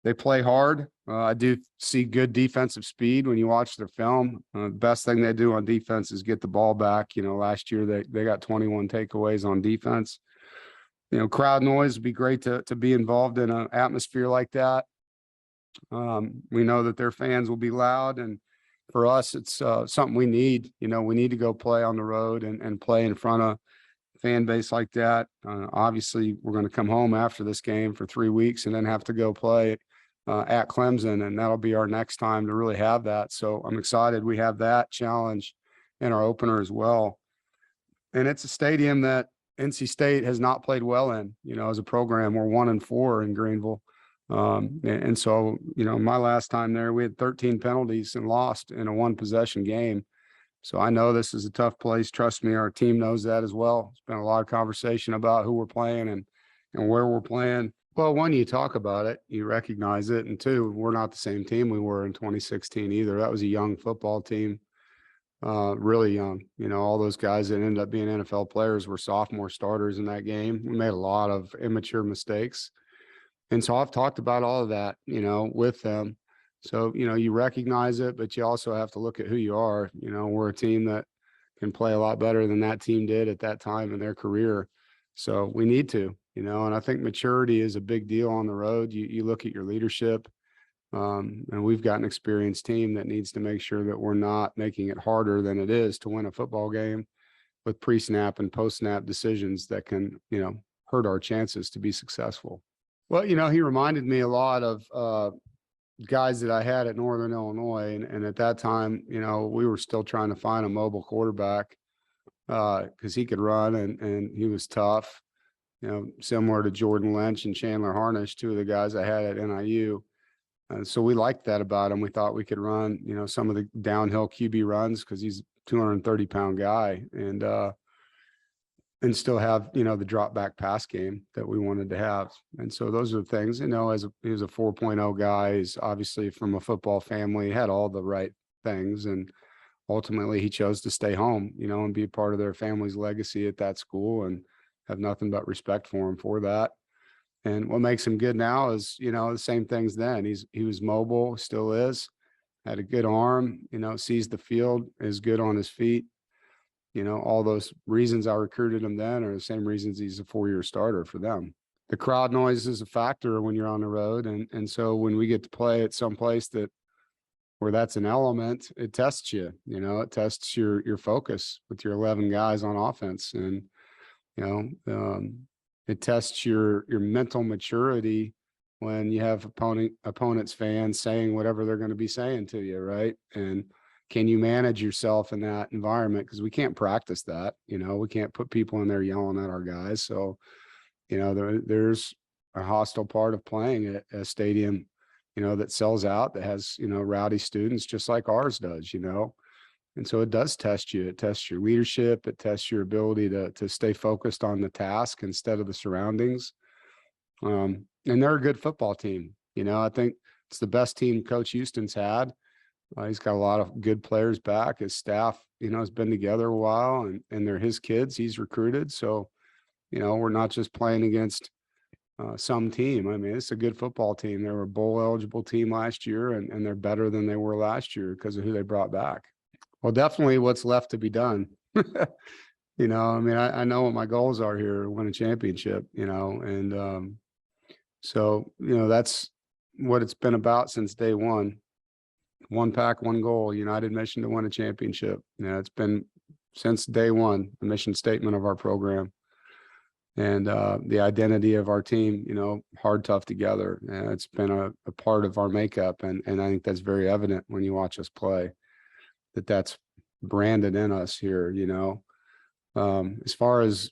They play hard. I do see good defensive speed when you watch their film. The best thing they do on defense is get the ball back. Last year they got 21 takeaways on defense. Crowd noise would be great to be involved in an atmosphere like that. We know that their fans will be loud, and for us, it's something we need. We need to go play on the road and play in front of fan base like that. Obviously, we're going to come home after this game for 3 weeks and then have to go play at Clemson, and that'll be our next time to really have that. So I'm excited we have that challenge in our opener as well. And it's a stadium that NC State has not played well in, as a program. We're 1-4 in Greenville. And so, my last time there, we had 13 penalties and lost in a 1-possession game. So I know this is a tough place. Trust me, our team knows that as well. It's been a lot of conversation about who we're playing and where we're playing. Well, one, you talk about it, you recognize it. And two, we're not the same team we were in 2016 either. That was a young football team, really young. All those guys that ended up being NFL players were sophomore starters in that game. We made a lot of immature mistakes. And so I've talked about all of that, with them. So, you recognize it, but you also have to look at who you are. We're a team that can play a lot better than that team did at that time in their career. So we need to, and I think maturity is a big deal on the road. You look at your leadership, and we've got an experienced team that needs to make sure that we're not making it harder than it is to win a football game with pre-snap and post-snap decisions that can, hurt our chances to be successful. Well, he reminded me a lot of guys that I had at Northern Illinois. And at that time, we were still trying to find a mobile quarterback because he could run and he was tough, similar to Jordan Lynch and Chandler Harnish, two of the guys I had at NIU. So we liked that about him. We thought we could run, some of the downhill QB runs because he's a 230-pound guy and still have, the drop back pass game that we wanted to have. And so those are the things, he was a 4.0 guy. He's obviously from a football family, had all the right things. And ultimately he chose to stay home, and be a part of their family's legacy at that school, and have nothing but respect for him for that. And what makes him good now is, the same things then. He was mobile, still is, had a good arm, sees the field, is good on his feet. All those reasons I recruited him then are the same reasons he's a 4-year starter for them. The crowd noise is a factor when you're on the road. And so when we get to play at some place where that's an element, it tests you, it tests your focus with your 11 guys on offense. And, it tests your mental maturity when you have opponents fans saying whatever they're going to be saying to you. Right. And can you manage yourself in that environment? Because we can't practice that, we can't put people in there yelling at our guys. So, there's a hostile part of playing at a stadium, that sells out, that has, rowdy students just like ours does, And so it does test you. It tests your leadership. It tests your ability to stay focused on the task instead of the surroundings. And they're a good football team. I think it's the best team Coach Houston's had. He's got a lot of good players back. His staff, has been together a while, and they're his kids he's recruited. So, we're not just playing against some team. I mean, it's a good football team. They were a bowl eligible team last year, and they're better than they were last year because of who they brought back. Well, definitely what's left to be done. I know what my goals are here, win a championship, and so, that's what it's been about since day one. One pack, one goal, united mission to win a championship. It's been since day one, the mission statement of our program, and the identity of our team, hard, tough, together. And it's been a part of our makeup. And I think that's very evident when you watch us play, that's branded in us here, as far as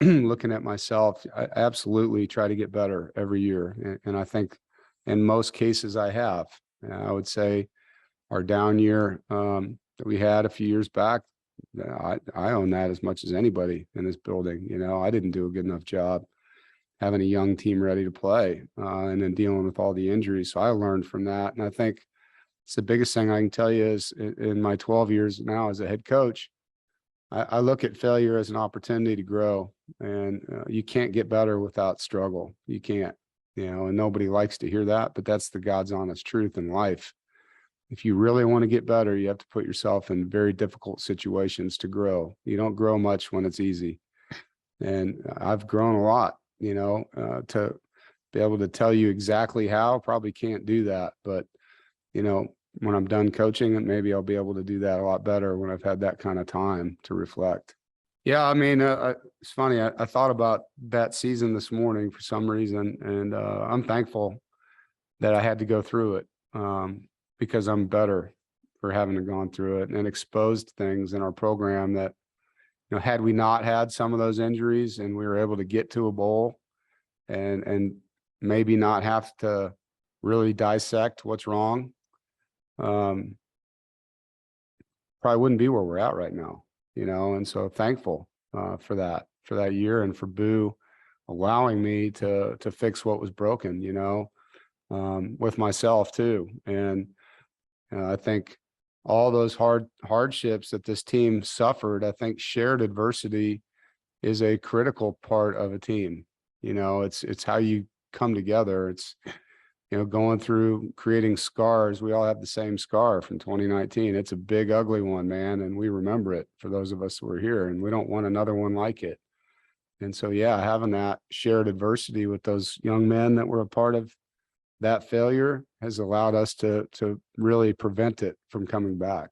looking at myself, I absolutely try to get better every year. And I think in most cases I have. I would say our down year that we had a few years back, I own that as much as anybody in this building. I didn't do a good enough job having a young team ready to play and then dealing with all the injuries. So I learned from that. And I think it's the biggest thing I can tell you is in my 12 years now as a head coach, I look at failure as an opportunity to grow, and you can't get better without struggle. You can't, and nobody likes to hear that, but that's the God's honest truth in life. If you really want to get better, you have to put yourself in very difficult situations to grow. You don't grow much when it's easy. And I've grown a lot, to be able to tell you exactly how. Probably can't do that, but when I'm done coaching, maybe I'll be able to do that a lot better when I've had that kind of time to reflect. Yeah, I mean, it's funny. I thought about that season this morning for some reason, and I'm thankful that I had to go through it, because I'm better for having gone through it and exposed things in our program that, had we not had some of those injuries and we were able to get to a bowl and maybe not have to really dissect what's wrong, probably wouldn't be where we're at right now, and so thankful for that year, and for Boo allowing me to fix what was broken, with myself too. And I think all those hardships that this team suffered, I think shared adversity is a critical part of a team. It's how you come together. It's, going through creating scars. We all have the same scar from 2019. It's a big, ugly one, man. And we remember it, for those of us who are here, and we don't want another one like it. And so, yeah, having that shared adversity with those young men that were a part of that failure has allowed us to really prevent it from coming back.